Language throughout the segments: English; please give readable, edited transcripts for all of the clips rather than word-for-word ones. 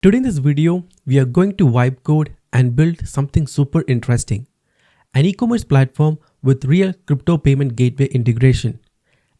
Today in this video, we are going to wipe code and build something super interesting. An e-commerce platform with real crypto payment gateway integration.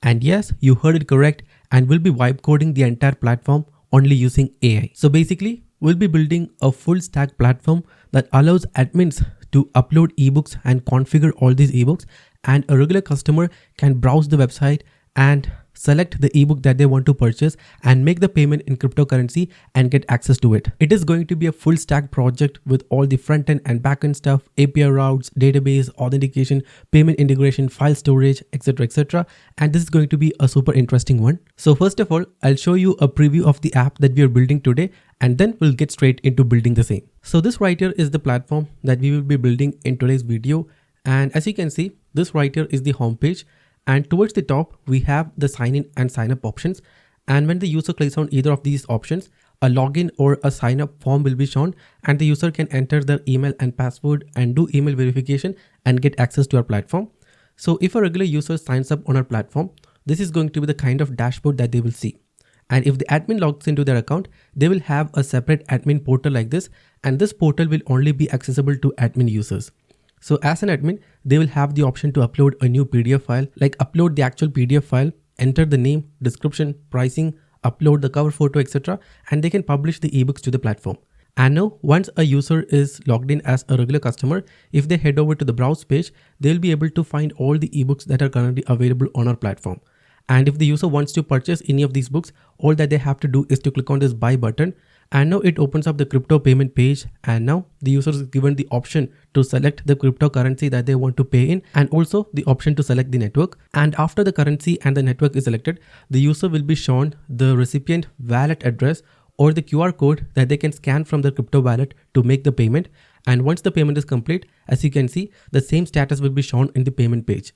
And yes, you heard it correct, and we'll be wipe coding the entire platform only using AI. So basically, we'll be building a full stack platform that allows admins to upload ebooks and configure all these ebooks, and a regular customer can browse the website and select the ebook that they want to purchase and make the payment in cryptocurrency and get access to it. It is going to be a full stack project with all the front end and back end stuff, API routes, database, authentication, payment integration, file storage, etc. And this is going to be a super interesting one. So first of all, I'll show you a preview of the app that we are building today, and then we'll get straight into building the same. So this right here is the platform that we will be building in today's video. And as you can see, this right here is the homepage. And towards the top, we have the sign in and sign up options. And when the user clicks on either of these options, a login or a sign up form will be shown, and the user can enter their email and password and do email verification and get access to our platform. So if a regular user signs up on our platform, this is going to be the kind of dashboard that they will see. And if the admin logs into their account, they will have a separate admin portal like this, and this portal will only be accessible to admin users. So as an admin, they will have the option to upload a new PDF file, like upload the actual PDF file, enter the name, description, pricing, upload the cover photo, etc. And they can publish the ebooks to the platform. And now, once a user is logged in as a regular customer, if they head over to the browse page, they'll be able to find all the ebooks that are currently available on our platform. And if the user wants to purchase any of these books, all that they have to do is to click on this buy button. And now it opens up the crypto payment page, and now the user is given the option to select the cryptocurrency that they want to pay in, and also the option to select the network. And after the currency and the network is selected, the user will be shown the recipient wallet address or the QR code that they can scan from the crypto wallet to make the payment. And once the payment is complete, as you can see, the same status will be shown in the payment page.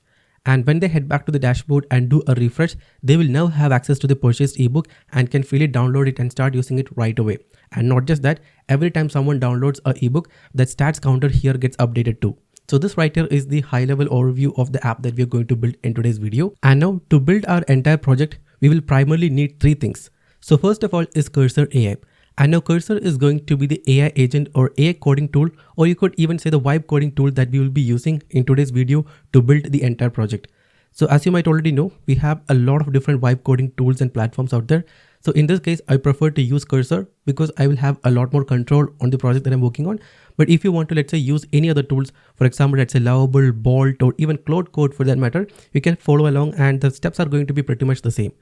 And when they head back to the dashboard and do a refresh, they will now have access to the purchased ebook and can freely download it and start using it right away. And not just that, every time someone downloads a ebook, that stats counter here gets updated too. So this right here is the high level overview of the app that we are going to build in today's video. And now to build our entire project, we will primarily need three things. So first of all is Cursor AI. And now Cursor is going to be the AI agent or AI coding tool, or you could even say the vibe coding tool that we will be using in today's video to build the entire project. So as you might already know, we have a lot of different vibe coding tools and platforms out there. So in this case, I prefer to use Cursor because I will have a lot more control on the project that I'm working on. But if you want to, let's say, use any other tools, for example, let's say Lovable, Bolt, or even Cloud Code for that matter, you can follow along and the steps are going to be pretty much the same.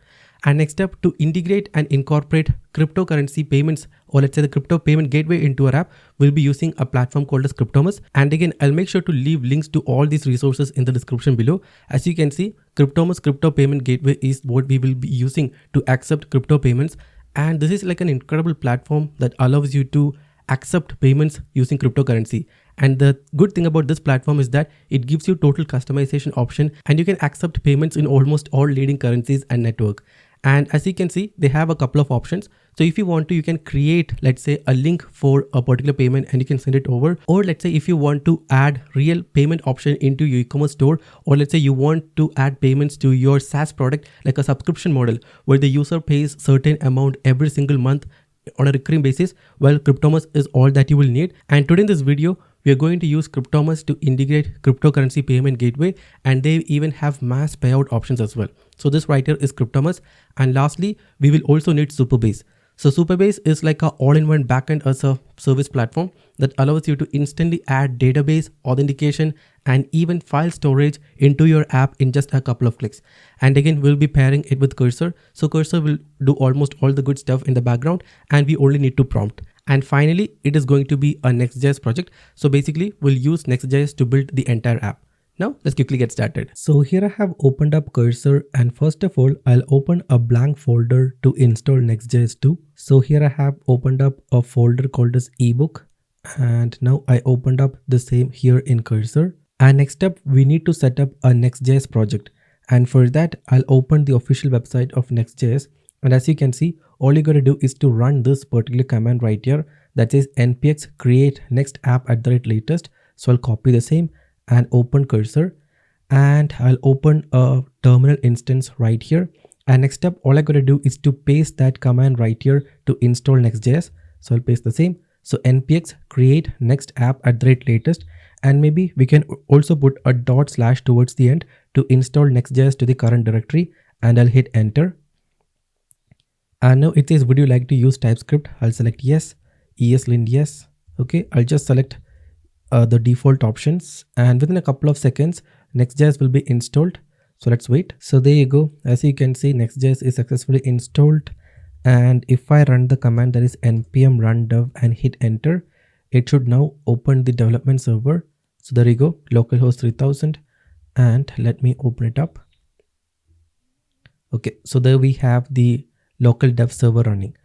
And next step, to integrate and incorporate cryptocurrency payments, or let's say the crypto payment gateway into our app, we'll be using a platform called as Cryptomus. And again, I'll make sure to leave links to all these resources in the description below. As you can see, Cryptomus crypto payment gateway is what we will be using to accept crypto payments. And this is like an incredible platform that allows you to accept payments using cryptocurrency. And the good thing about this platform is that it gives you total customization option, and you can accept payments in almost all leading currencies and network. And as you can see, they have a couple of options. So if you want to, you can create, let's say, a link for a particular payment and you can send it over. Or let's say if you want to add real payment option into your e-commerce store, or let's say you want to add payments to your SaaS product, like a subscription model where the user pays certain amount every single month on a recurring basis, well, Cryptomus is all that you will need. And today in this video, we are going to use Cryptomus to integrate cryptocurrency payment gateway, and they even have mass payout options as well. So this right here is Cryptomus. And lastly, we will also need Supabase. So Supabase is like a all-in-one backend as a service platform that allows you to instantly add database, authentication, and even file storage into your app in just a couple of clicks. And again, we'll be pairing it with Cursor. So Cursor will do almost all the good stuff in the background, and we only need to prompt. And finally, it is going to be a Next.js project. So basically, we'll use Next.js to build the entire app. Now let's quickly get started. So here I have opened up Cursor, and first of all, I'll open a blank folder to install Next.js 2. So here I have opened up a folder called as ebook, and now I opened up the same here in Cursor. And next up, we need to set up a Next.js project. And for that, I'll open the official website of Next.js. And as you can see, all you gotta do is to run this particular command right here that says npx create next app @latest. So I'll copy the same and open Cursor, and I'll open a terminal instance right here. And next up, all I gotta do is to paste that command right here to install Next.js. So I'll paste the same. So npx create next app at the rate latest, and maybe we can also put a dot slash towards the end to install next.js to the current directory, and I'll hit enter. And now it says, would you like to use TypeScript? I'll select yes, ESLint yes. Okay, I'll just select the default options, and within a couple of seconds, Next.js will be installed. So let's wait. So there you go. As you can see, Next.js is successfully installed. And if I run the command that is npm run dev and hit enter, it should now open the development server. So there you go, localhost 3000, and let me open it up. Okay, so there we have the local dev server running.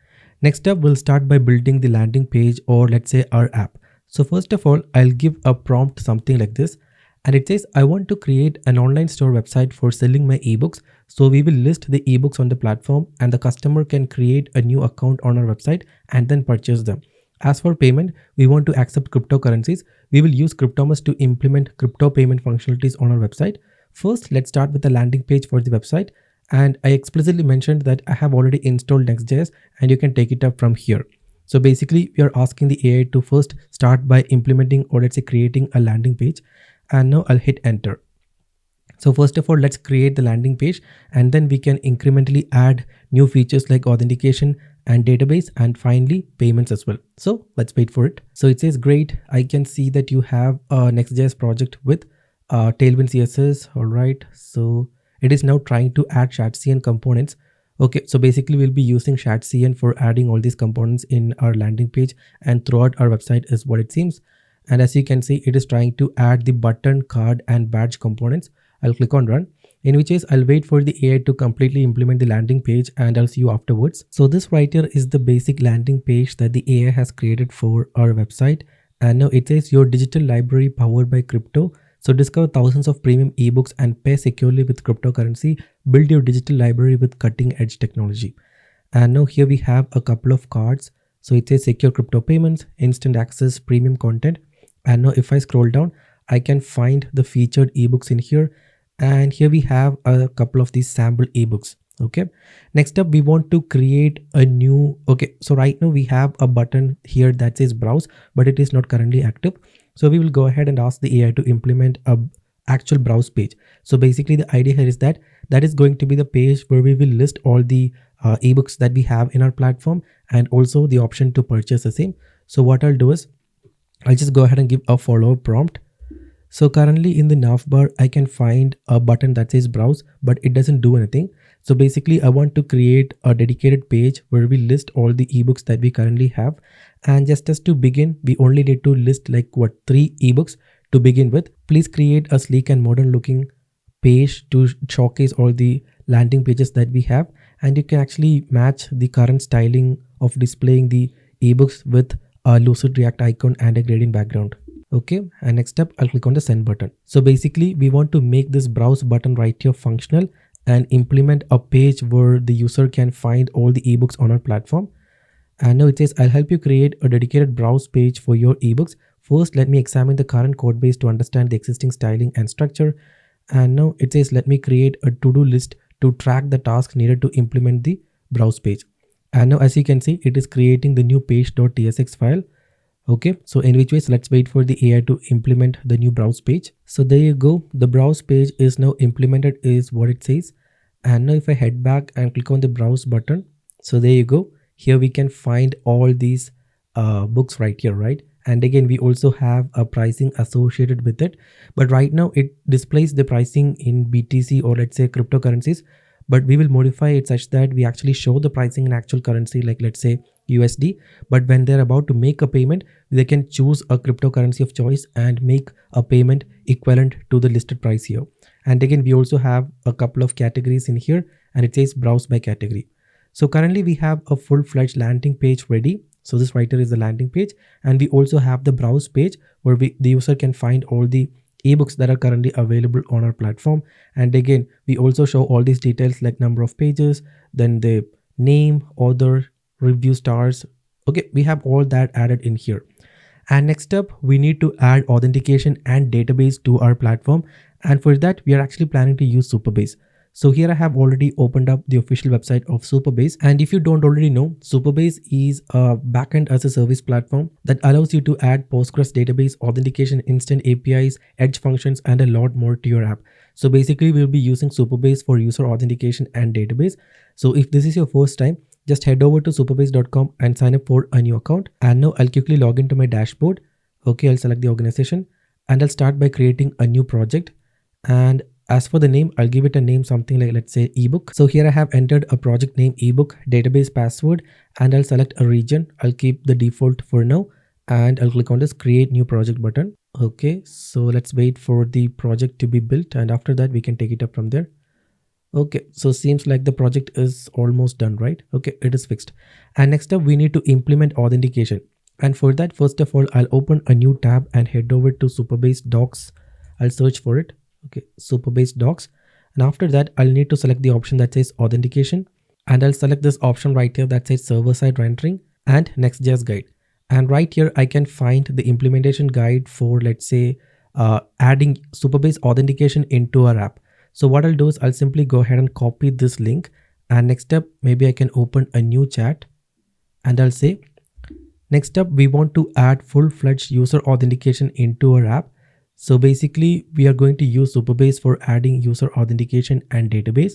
Next up, we'll start by building the landing page, or let's say our app. So first of all, I'll give a prompt something like this, and it says, I want to create an online store website for selling my ebooks. So we will list the ebooks on the platform, and the customer can create a new account on our website and then purchase them. As for payment, we want to accept cryptocurrencies. We will use Cryptomus to implement crypto payment functionalities on our website. First, let's start with the landing page for the website. And I explicitly mentioned that I have already installed Next.js, and you can take it up from here. So basically, we are asking the AI to first start by implementing, or let's say creating a landing page. And now I'll hit enter. So first of all, let's create the landing page, and then we can incrementally add new features like authentication and database, and finally payments as well. So let's wait for it. So it says, great, I can see that you have a Next.js project with Tailwind CSS. All right. So it is now trying to add ShatCN components. Okay, so basically we'll be using ShatCN for adding all these components in our landing page and throughout our website is what it seems. And as you can see, it is trying to add the button, card, and badge components. I'll click on run, in which case I'll wait for the AI to completely implement the landing page, and I'll see you afterwards. So this right here is the basic landing page that the AI has created for our website. And now it says, your digital library powered by crypto. So discover thousands of premium ebooks and pay securely with cryptocurrency. Build your digital library with cutting edge technology. And now here we have a couple of cards. So it says secure crypto payments, instant access, premium content. And now if I scroll down, I can find the featured ebooks in here. And here we have a couple of these sample ebooks. Okay. Next up, we want to create a new, okay. So right now we have a button here that says browse, but it is not currently active. So we will go ahead and ask the AI to implement a actual browse page. So basically the idea here is that is going to be the page where we will list all the ebooks that we have in our platform, and also the option to purchase the same. So what I'll do is I'll just go ahead and give a follow-up prompt. So currently in the navbar, I can find a button that says browse, but it doesn't do anything. So basically I want to create a dedicated page where we list all the ebooks that we currently have. And just as to begin, we only need to list like 3 ebooks to begin with. Please create a sleek and modern looking page to showcase all the landing pages that we have. And you can actually match the current styling of displaying the ebooks with a lucid react icon and a gradient background. Okay, and next up, I'll click on the send button. So basically we want to make this browse button right here functional and implement a page where the user can find all the ebooks on our platform. And now it says, I'll help you create a dedicated browse page for your ebooks. First, let me examine the current code base to understand the existing styling and structure. And now it says, let me create a to-do list to track the tasks needed to implement the browse page. And now as you can see, it is creating the new page.tsx file. Okay, so in which ways, let's wait for the AI to implement the new browse page. So there you go. The browse page is now implemented is what it says. And now if I head back and click on the browse button, so there you go. Here we can find all these books right here, right? And again, we also have a pricing associated with it. But right now it displays the pricing in BTC, or let's say cryptocurrencies. But we will modify it such that we actually show the pricing in actual currency, like let's say USD. But when they're about to make a payment, they can choose a cryptocurrency of choice and make a payment equivalent to the listed price here. And again, we also have a couple of categories in here, and it says browse by category. So currently we have a full-fledged landing page ready. So this right here is the landing page, and we also have the browse page where the user can find all the ebooks that are currently available on our platform. And again, we also show all these details like number of pages, then the name, author, review stars. Okay, we have all that added in here. And next up, we need to add authentication and database to our platform. And for that, we are actually planning to use Supabase. So here I have already opened up the official website of Superbase. And if you don't already know, Superbase is a backend as a service platform that allows you to add Postgres database, authentication, instant APIs, edge functions, and a lot more to your app. So basically we'll be using Superbase for user authentication and database. So if this is your first time, just head over to superbase.com and sign up for a new account. And now I'll quickly log into my dashboard. Okay, I'll select the organization and I'll start by creating a new project. And as for the name, I'll give it a name something like, let's say, ebook. So here I have entered a project name ebook, database password, and I'll select a region. I'll keep the default for now and I'll click on this create new project button. Okay, so let's wait for the project to be built and after that we can take it up from there. Okay, so seems like the project is almost done, right? Okay, it is fixed. And next up we need to implement authentication. And for that, first of all, I'll open a new tab and head over to Superbase docs. I'll search for it. Okay, Superbase docs. And after that, I'll need to select the option that says authentication. And I'll select this option right here that says server-side rendering and Next.js guide. And right here, I can find the implementation guide for, let's say, adding Superbase authentication into our app. So what I'll do is I'll simply go ahead and copy this link. And next up, maybe I can open a new chat and I'll say, next up, we want to add full-fledged user authentication into our app. So basically, we are going to use Superbase for adding user authentication and database.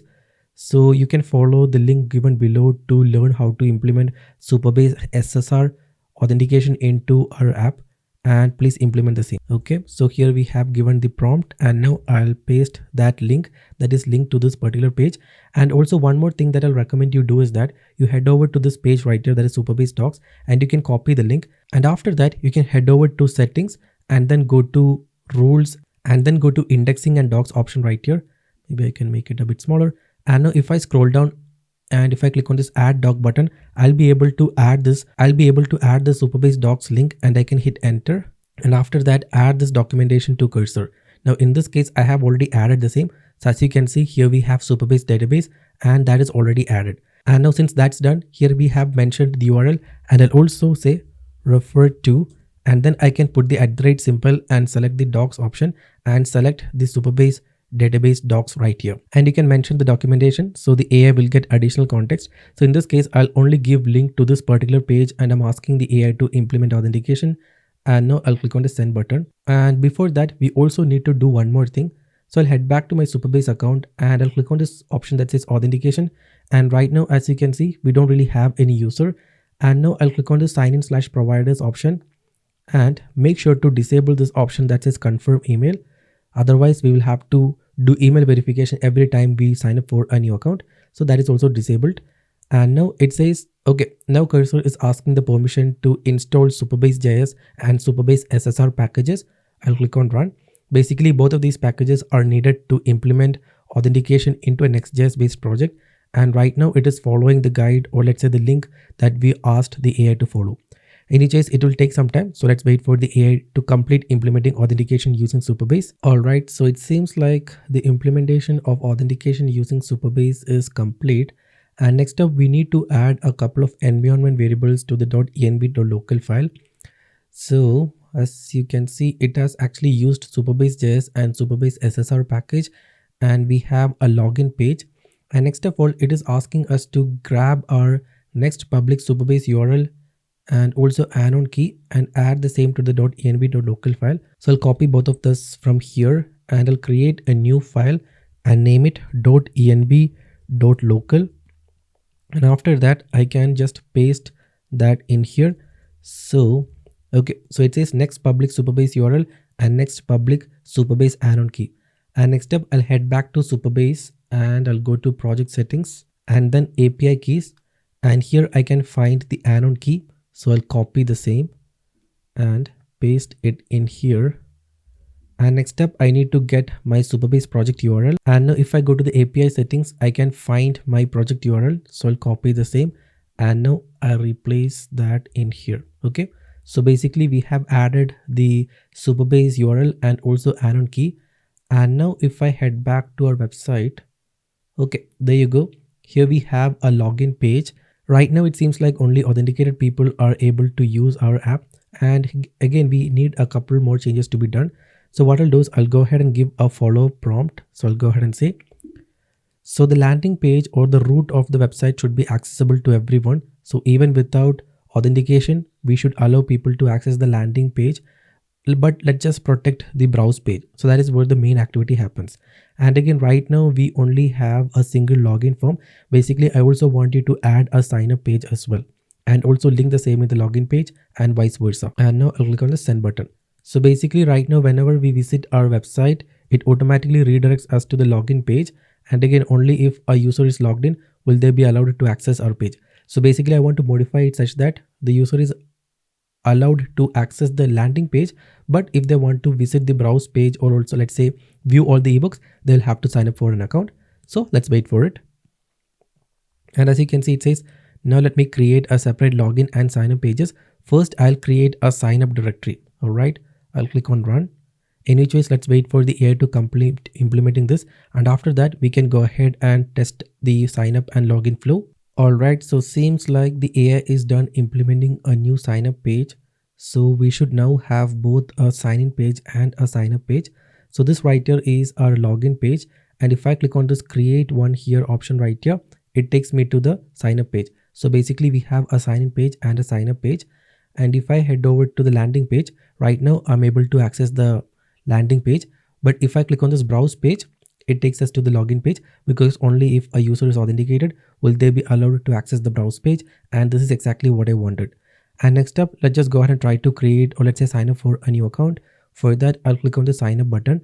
So you can follow the link given below to learn how to implement Superbase SSR authentication into our app and please implement the same. Okay, so here we have given the prompt and now I'll paste that link that is linked to this particular page. And also one more thing that I'll recommend you do is that you head over to this page right here that is Superbase docs and you can copy the link. And after that, you can head over to settings and then go to rules and then go to indexing and docs option right here. Maybe I can make it a bit smaller. And now if I scroll down and if I click on this add doc button, I'll be able to add the Superbase docs link and I can hit enter. And after that, add this documentation to cursor. Now in this case, I have already added the same. So as you can see here, we have Superbase database and that is already added. And now since that's done, here we have mentioned the URL and I'll also say refer to. And then I can put the @ symbol and select the docs option and select the Superbase database docs right here. And you can mention the documentation so the AI will get additional context. So in this case, I'll only give link to this particular page and I'm asking the AI to implement authentication. And now I'll click on the send button. And before that, we also need to do one more thing. So I'll head back to my Superbase account and I'll click on this option that says authentication. And right now, as you can see, we don't really have any user. And now I'll click on the sign in / providers option. And make sure to disable this option that says confirm email. Otherwise, we will have to do email verification every time we sign up for a new account. So that is also disabled. And now it says, okay, now cursor is asking the permission to install Superbase.js and Superbase SSR packages. I'll click on run. Basically, both of these packages are needed to implement authentication into a Next.js based project. And right now it is following the guide or let's say the link that we asked the AI to follow. In any case, it will take some time. So let's wait for the AI to complete implementing authentication using Superbase. All right, so it seems like the implementation of authentication using Superbase is complete. And next up, we need to add a couple of environment variables to the .env.local file. So as you can see, it has actually used Superbase.js and Superbase SSR package. And we have a login page. And next of all, it is asking us to grab our next public Superbase URL and also anon key and add the same to the .env.local file. So I'll copy both of this from here and I'll create a new file and name it .env.local. And after that, I can just paste that in here. So, okay, so it says next public Superbase URL and next public Superbase anon key. And next up, I'll head back to Superbase and I'll go to project settings and then API keys. And here I can find the anon key. So I'll copy the same and paste it in here. And next up, I need to get my Superbase project URL. And now if I go to the API settings, I can find my project URL. So I'll copy the same. And now I replace that in here. Okay. So basically we have added the Superbase URL and also anon key. And now if I head back to our website, okay, there you go. Here we have a login page. Right now, it seems like only authenticated people are able to use our app. And again, we need a couple more changes to be done. So what I'll do is I'll go ahead and give a follow prompt. So I'll go ahead and say, So the landing page or the root of the website should be accessible to everyone. So even without authentication, we should allow people to access the landing page, but let's just protect the browse page. So that is where the main activity happens. And again, right now we only have a single login form. Basically, I also want you to add a sign up page as well, and also link the same in the login page and vice versa. And now I'll click on the send button. So basically right now, whenever we visit our website, it automatically redirects us to the login page. And again, only if a user is logged in will they be allowed to access our page. So basically I want to modify it such that the user is allowed to access the landing page, but if they want to visit the browse page or also let's say view all the ebooks, they'll have to sign up for an account. So let's wait for it. And as you can see, it says, now let me create a separate login and sign up pages. First, I'll create a sign up directory. All right, I'll click on run. In which ways, let's wait for the AI to complete implementing this. And after that, we can go ahead and test the sign up and login flow. Alright, so seems like the AI is done implementing a new sign up page. So we should now have both a sign in page and a sign up page. So this right here is our login page. And if I click on this create one here option right here, it takes me to the sign up page. So basically we have a sign in page and a sign up page. And if I head over to the landing page, right now I'm able to access the landing page. But if I click on this browse page, it takes us to the login page, because only if a user is authenticated will they be allowed to access the browse page. And this is exactly what I wanted. And next up, let's just go ahead and try to create, or let's say sign up for a new account. For that, I'll click on the sign up button.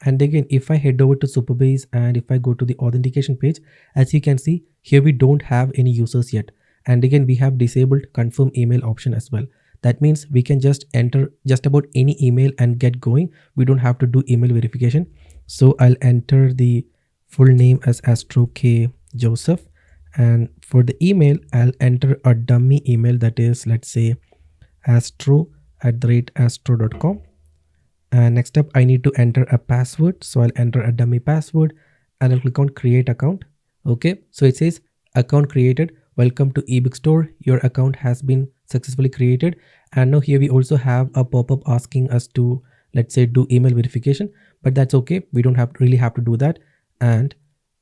And again, if I head over to Superbase and if I go to the authentication page, as you can see here, we don't have any users yet. And again, we have disabled confirm email option as well. That means we can just enter just about any email and get going. We don't have to do email verification. So I'll enter the full name as Astro K Joseph. And for the email, I'll enter a dummy email, that is, let's say astro@astro.com. And next up, I need to enter a password. So I'll enter a dummy password and I'll click on create account. Okay, so it says account created. Welcome to ebook store. Your account has been successfully created. And now here we also have a pop-up asking us to, let's say, do email verification, but that's okay. We don't really have to do that. And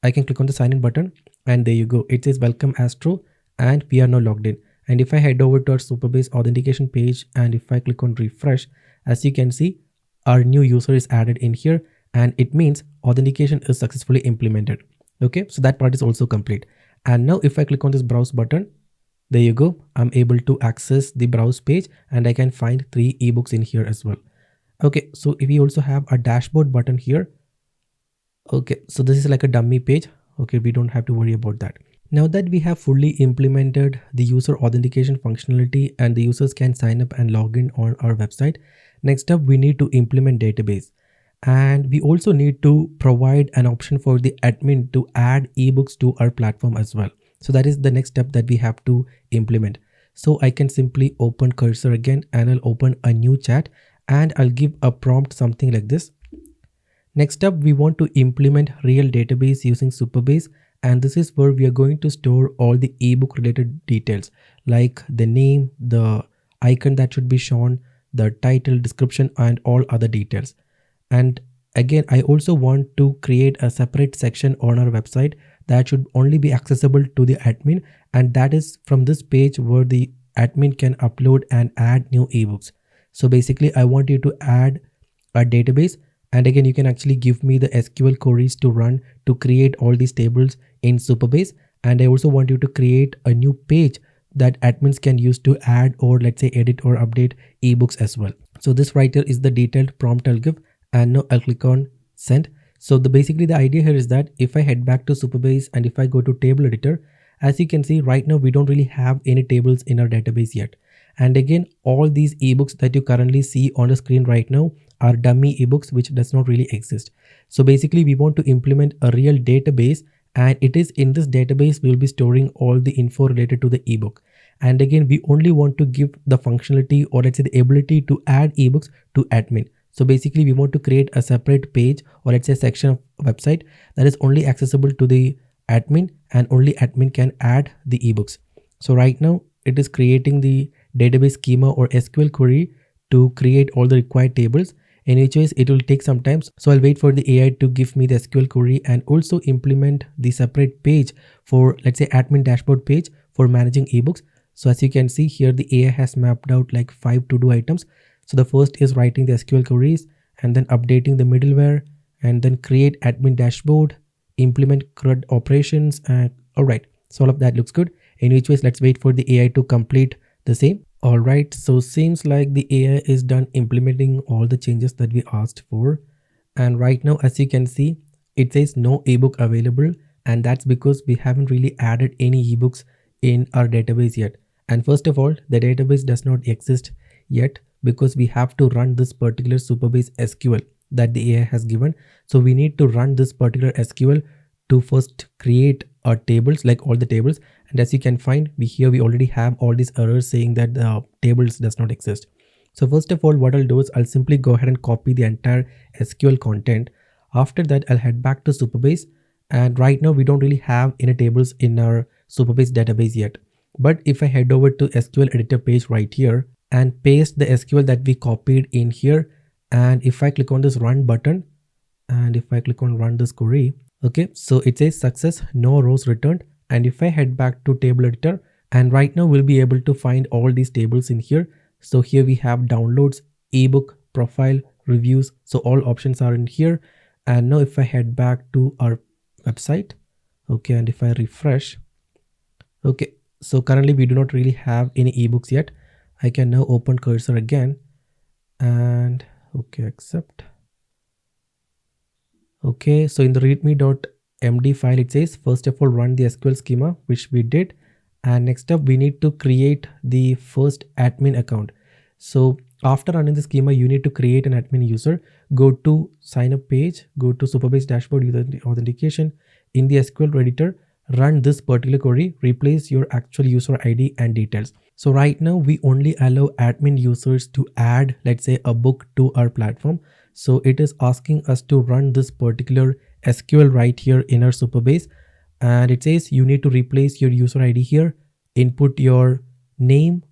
I can click on the sign in button and there you go. It says welcome Astro and we are now logged in. And if I head over to our Superbase authentication page and if I click on refresh, as you can see, our new user is added in here and it means authentication is successfully implemented. Okay, so that part is also complete. And now if I click on this browse button, there you go. I'm able to access the browse page and I can find 3 ebooks in here as well. Okay, so if we also have a dashboard button here. Okay, so this is like a dummy page. Okay, we don't have to worry about that. Now that we have fully implemented the user authentication functionality and the users can sign up and log in on our website, next up we need to implement database. And we also need to provide an option for the admin to add ebooks to our platform as well. So that is the next step that we have to implement. So I can simply open cursor again and I'll open a new chat and I'll give a prompt something like this. Next up, we want to implement real database using Superbase, and this is where we are going to store all the ebook related details like the name, the icon that should be shown, the title, description, and all other details. And again, I also want to create a separate section on our website that should only be accessible to the admin, and that is from this page where the admin can upload and add new ebooks. So basically, I want you to add a database. And again, you can actually give me the SQL queries to run to create all these tables in Superbase. And I also want you to create a new page that admins can use to add or let's say edit or update ebooks as well. So this right here is the detailed prompt I'll give. And now I'll click on send. So basically the idea here is that if I head back to Superbase and if I go to table editor, as you can see right now, we don't really have any tables in our database yet. And again, all these ebooks that you currently see on the screen right now are dummy ebooks which does not really exist. So basically we want to implement a real database, and it is in this database we'll be storing all the info related to the ebook. And again, we only want to give the functionality or let's say the ability to add ebooks to admin. So basically we want to create a separate page or let's say section of website that is only accessible to the admin and only admin can add the ebooks. So right now it is creating the database schema or SQL query to create all the required tables. In which case it will take some time. So I'll wait for the AI to give me the SQL query and also implement the separate page for, let's say, admin dashboard page for managing ebooks. So as you can see here, the AI has mapped out like 5 to do items. So the first is writing the SQL queries and then updating the middleware and then create admin dashboard, implement CRUD operations, and all right. So all of that looks good. In which case, let's wait for the AI to complete the same. All right, so seems like the AI is done implementing all the changes that we asked for. And right now, as you can see, it says no ebook available. And that's because we haven't really added any ebooks in our database yet. And first of all, the database does not exist yet because we have to run this particular Superbase SQL that the AI has given. So we need to run this particular SQL to first create our tables, like all the tables. And as you can find, we already have all these errors saying that the tables does not exist. So first of all, what I'll do is I'll simply go ahead and copy the entire SQL content. After that, I'll head back to Superbase. And right now we don't really have any tables in our Superbase database yet. But if I head over to SQL editor page right here and paste the SQL that we copied in here, and if I click on this run button, and if I click on run this query, okay, so it says success, no rows returned. And if I head back to table editor, and right now we'll be able to find all these tables in here. So here we have downloads, ebook, profile, reviews. So all options are in here. And now if I head back to our website, okay, and if I refresh, okay, so currently we do not really have any ebooks yet. I can now open cursor again and okay, accept. Okay, so in the readme.md file, it says, first of all, run the SQL schema, which we did. And next up, we need to create the first admin account. So after running the schema, you need to create an admin user, go to sign up page, go to Superbase dashboard, use the authentication. In the SQL editor, run this particular query, replace your actual user ID and details. So right now we only allow admin users to add, let's say, a book to our platform. So it is asking us to run this particular SQL right here in our Superbase. And it says you need to replace your user ID here, input your name,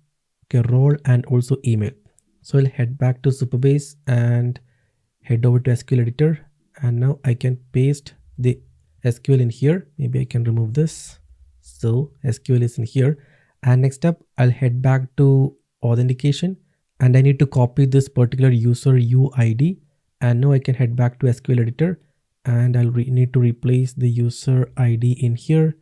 okay, role, and also email. So I'll head back to Superbase and head over to SQL editor. And now I can paste the SQL in here. Maybe I can remove this. So SQL is in here. And next up, I'll head back to authentication and I need to copy this particular user UID. And now I can head back to SQL editor and I'll need to replace the user ID in here.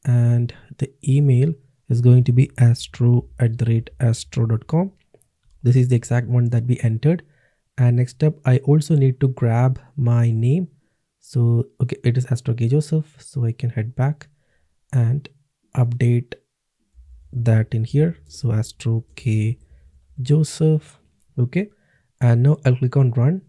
And the email is going to be astro@astro.com. This is the exact one that we entered. And next up, I also need to grab my name. So, okay, it is Astro K Joseph. So I can head back and update that in here. So Astro K Joseph. Okay. And now I'll click on run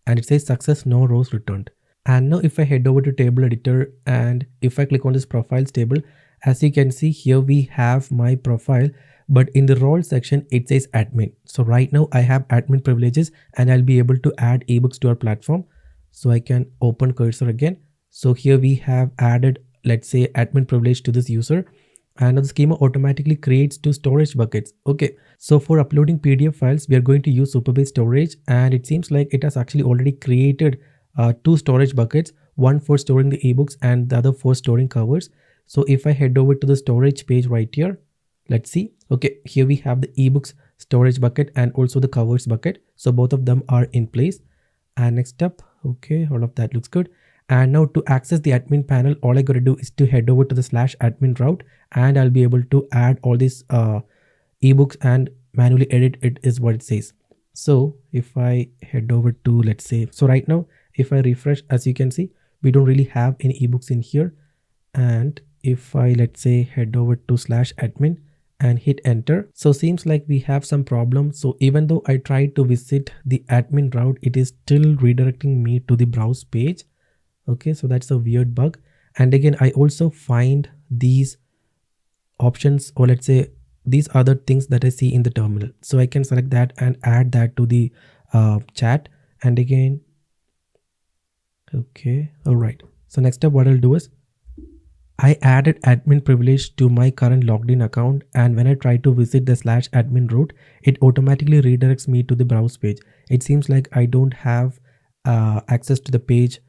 and it says success, no rows returned. And now if I head over to table editor and if I click on this profiles table, as you can see here, we have my profile, but in the role section, it says admin. So right now I have admin privileges and I'll be able to add ebooks to our platform. So I can open cursor again. So here we have added, let's say, admin privilege to this user. And the schema automatically creates 2 storage buckets. Okay, so for uploading PDF files, we are going to use Superbase storage. And it seems like it has actually already created 2 storage buckets, one for storing the ebooks and the other for storing covers. So if I head over to the storage page right here, let's see. Okay, here we have the ebooks storage bucket and also the covers bucket. So both of them are in place. And next up, okay, all of that looks good. And now to access the admin panel, all I got to do is to head over to the /admin route and I'll be able to add all these ebooks and manually edit it is what it says. So if I head over to, let's say, so right now, if I refresh, as you can see, we don't really have any ebooks in here. And if I, let's say, head over to /admin and hit enter, so seems like we have some problem. So even though I tried to visit the admin route, it is still redirecting me to the browse page. Okay, so that's a weird bug. And again, I also find these options, or let's say these other things that I see in the terminal. So I can select that and add that to the chat. And again, okay, all right. So next up, what I'll do is I added admin privilege to my current logged in account, and when I try to visit the /admin route, it automatically redirects me to the browse page. It seems like I don't have access to the page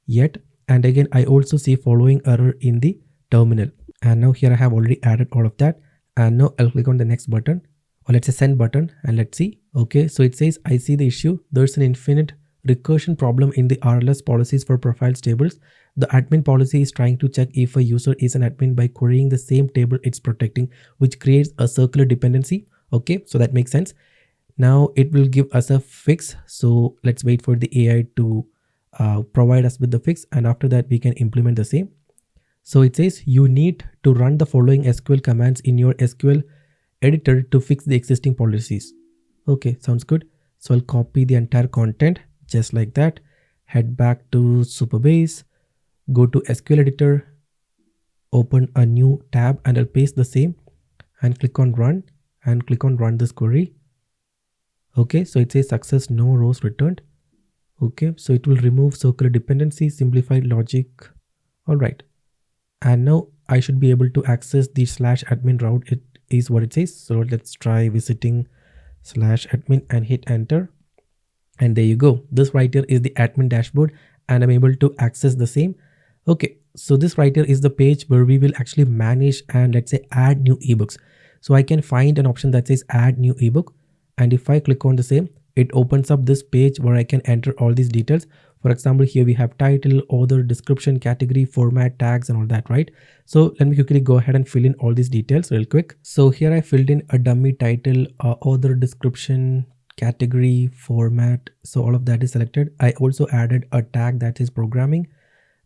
yet. And again, I also see following error in the terminal. And now here I have already added all of that. And now I'll click on the next button, or let's say send button, and let's see. Okay, so it says I see the issue. There's an infinite recursion problem in the RLS policies for profiles tables. The admin policy is trying to check if a user is an admin by querying the same table it's protecting, which creates a circular dependency. Okay, so that makes sense. Now it will give us a fix. So let's wait for the AI to provide us with the fix, and after that we can implement the same. So it says you need to run the following SQL commands in your SQL editor to fix the existing policies. Okay, sounds good. So I'll copy the entire content just like that. Head back to Superbase, go to SQL editor, open a new tab, and I'll paste the same and click on run and click on run this query. Okay, so it says success, no rows returned. Okay, so it will remove circular dependency, simplified logic. All right. And now I should be able to access the /admin route. It is what it says. So let's try visiting /admin and hit enter. And there you go. This right here is the admin dashboard, and I'm able to access the same. Okay, so this right here is the page where we will actually manage and let's say add new ebooks. So I can find an option that says add new ebook. And if I click on the same, it opens up this page where I can enter all these details. For example, here we have title, author, description, category, format, tags, and all that, right? So let me quickly go ahead and fill in all these details real quick. So here I filled in a dummy title, author, description, category, format. So all of that is selected. I also added a tag that is programming,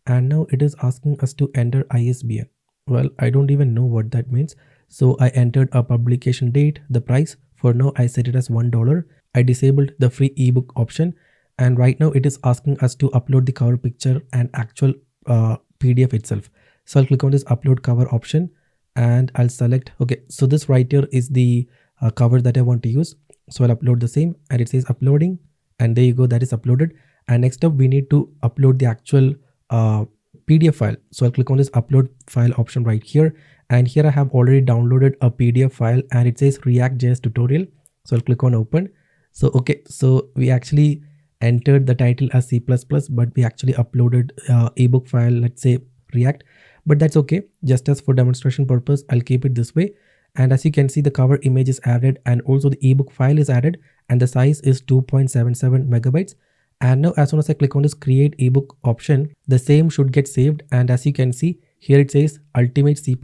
and now it is asking us to enter ISBN. Well, I don't even know what that means. So I entered a publication date, the price. For now, I set it as $1. I disabled the free ebook option, and right now it is asking us to upload the cover picture and actual PDF itself. So I'll click on this upload cover option and I'll select, okay, so this right here is the cover that I want to use. So I'll upload the same, and it says uploading, and there you go, that is uploaded. And next up we need to upload the actual PDF file. So I'll click on this upload file option right here, and here I have already downloaded a PDF file, and it says React.js tutorial. So I'll click on open. So okay, so we actually entered the title as C++, but we actually uploaded ebook file, let's say React, but that's okay. Just as for demonstration purpose, I'll keep it this way. And as you can see, the cover image is added, and also the ebook file is added, and the size is 2.77 megabytes. And now as soon as I click on this create ebook option, the same should get saved. And as you can see here, it says ultimate C++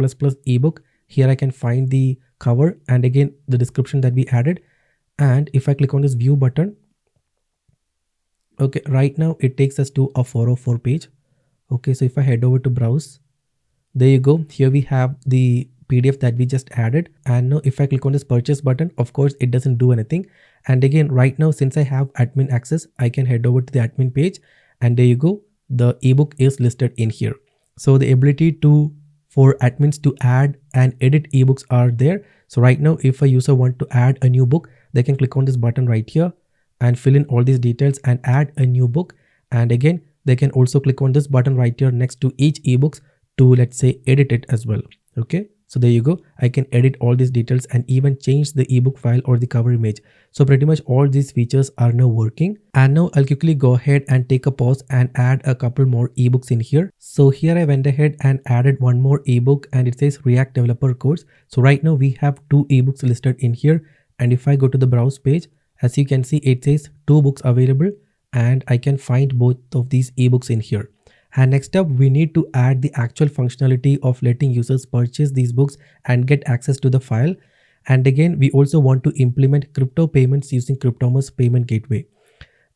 ebook. Here I can find the cover and again the description that we added. And if I click on this view button, okay, right now it takes us to a 404 page. Okay, so if I head over to browse, there you go. Here we have the PDF that we just added. And now if I click on this purchase button, of course it doesn't do anything. And again, right now, since I have admin access, I can head over to the admin page, and there you go, the ebook is listed in here. So the ability for admins to add and edit ebooks are there. So right now, if a user want to add a new book, they can click on this button right here and fill in all these details and add a new book. And again, they can also click on this button right here next to each ebooks to, let's say, edit it as well. Okay, so there you go. I can edit all these details and even change the ebook file or the cover image. So pretty much all these features are now working. And now I'll quickly go ahead and take a pause and add a couple more ebooks in here. So here I went ahead and added one more ebook, and it says React Developer Course. So right now we have 2 ebooks listed in here. And if I go to the browse page, as you can see, it says 2 books available, and I can find both of these ebooks in here. And next up, we need to add the actual functionality of letting users purchase these books and get access to the file. And again, we also want to implement crypto payments using Cryptomus payment gateway.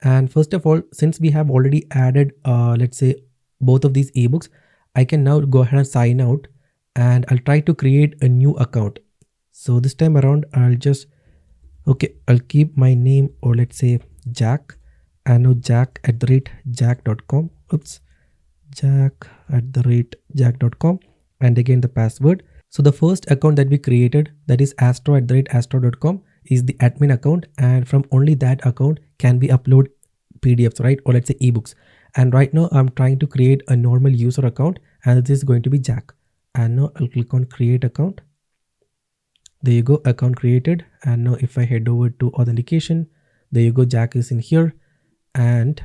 And first of all, since we have already added, let's say, both of these ebooks, I can now go ahead and sign out, and I'll try to create a new account. So this time around, I'll keep my name, or let's say Jack, and now jack@jack.com. Oops. jack@jack.com, and again the password. So the first account that we created, that is astro@astro.com, is the admin account, and from only that account can we upload PDFs, right, or let's say ebooks. And right now I'm trying to create a normal user account, and this is going to be Jack. and now I'll click on create account. There you go, account created. And now if I head over to authentication, there you go, Jack is in here. And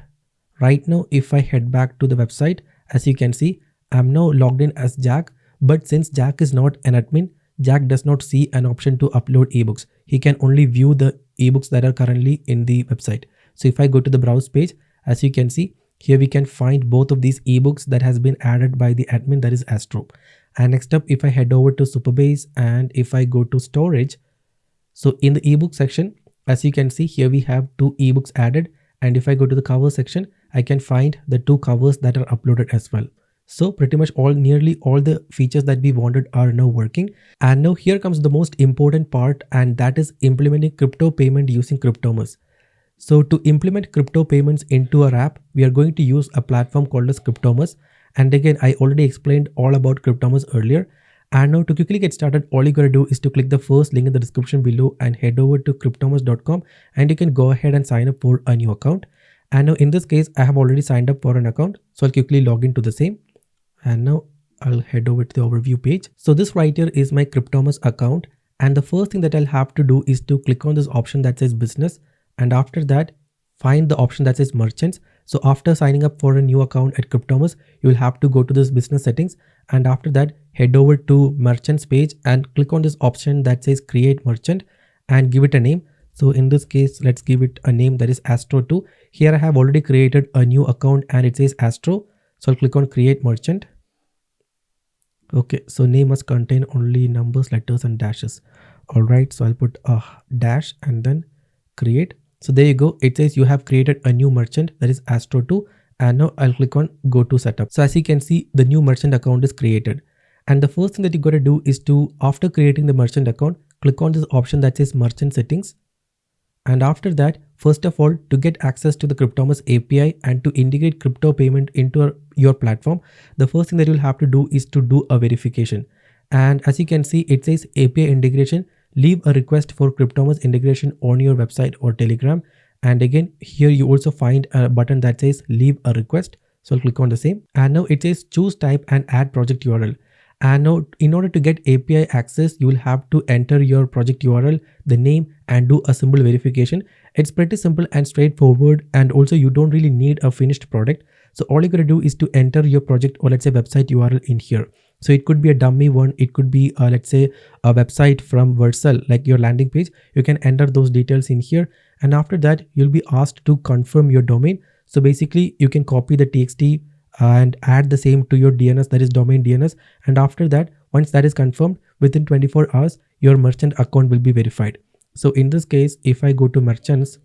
right now if I head back to the website, as you can see, I'm now logged in as Jack, but since Jack is not an admin, Jack does not see an option to upload ebooks. He can only view the ebooks that are currently in the website. So if I go to the browse page, as you can see, here we can find both of these ebooks that has been added by the admin, that is Astro. And next up, if I head over to Superbase and if I go to storage, so in the ebook section, as you can see, here we have 2 ebooks added. And if I go to the cover section, I can find the 2 covers that are uploaded as well. So pretty much nearly all the features that we wanted are now working. And now here comes the most important part, and that is implementing crypto payment using Cryptomus. So to implement crypto payments into our app, we are going to use a platform called as Cryptomus. And again, I already explained all about Cryptomus earlier. And now to quickly get started, all you gotta do is to click the first link in the description below and head over to cryptomus.com, and you can go ahead and sign up for a new account. And now in this case, I have already signed up for an account. So I'll quickly log into the same. And now I'll head over to the overview page. So this right here is my Cryptomus account. And the first thing that I'll have to do is to click on this option that says business. And after that, find the option that says merchants. So after signing up for a new account at Cryptomus, you will have to go to this business settings. And after that, head over to merchants page and click on this option that says create merchant and give it a name. So in this case, let's give it a name that is Astro2. Here I have already created a new account and it says Astro. So I'll click on create merchant. Okay, so name must contain only numbers, letters and dashes. All right, so I'll put a dash and then create. So there you go. It says you have created a new merchant, that is Astro2. And now I'll click on go to setup. So as you can see, the new merchant account is created. And the first thing that you got to do is to, after creating the merchant account, click on this option that says merchant settings. And after that, first of all, to get access to the Cryptomus API and to integrate crypto payment into your platform, the first thing that you'll have to do is to do a verification. And as you can see, it says API integration. Leave a request for Cryptomus integration on your website or Telegram. And again, here you also find a button that says leave a request. So I'll click on the same. And now it says choose type and add project URL. And now in order to get API access, you will have to enter your project URL, the name, and do a simple verification. It's pretty simple and straightforward. And also you don't really need a finished product. So all you gotta do is to enter your project or let's say website URL in here. So it could be a dummy one. It could be let's say a website from Vercel, like your landing page. You can enter those details in here. And after that, you'll be asked to confirm your domain. So basically you can copy the TXT and add the same to your DNS, that is domain DNS. And after that, once that is confirmed, within 24 hours, your merchant account will be verified. So in this case, if I go to merchants,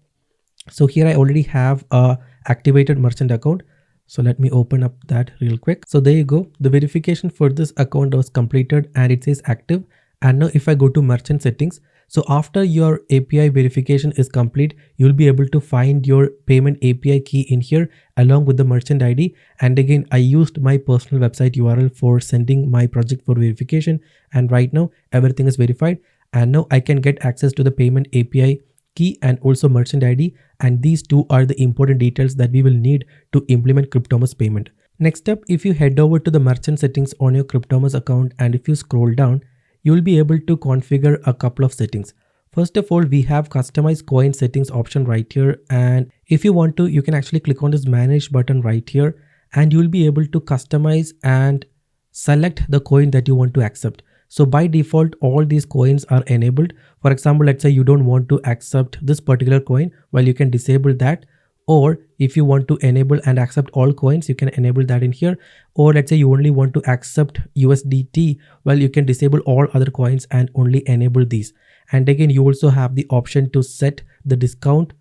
so here I already have a activated merchant account. So let me open up that real quick. So there you go. The verification for this account was completed and it says active. And now if I go to merchant settings, so after your API verification is complete, you'll be able to find your payment API key in here along with the merchant ID. And again, I used my personal website URL for sending my project for verification. And right now everything is verified. And now I can get access to the payment API key and also merchant ID. And these two are the important details that we will need to implement Cryptomus payment. Next up, if you head over to the merchant settings on your Cryptomus account and if you scroll down, you will be able to configure a couple of settings. First of all, we have customize coin settings option right here. And if you want to, you can actually click on this manage button right here and you will be able to customize and select the coin that you want to accept. So by default, all these coins are enabled. For example, let's say you don't want to accept this particular coin, well, you can disable that. Or if you want to enable and accept all coins, you can enable that in here. Or let's say you only want to accept USDT, well, you can disable all other coins and only enable these. And again, you also have the option to set the discount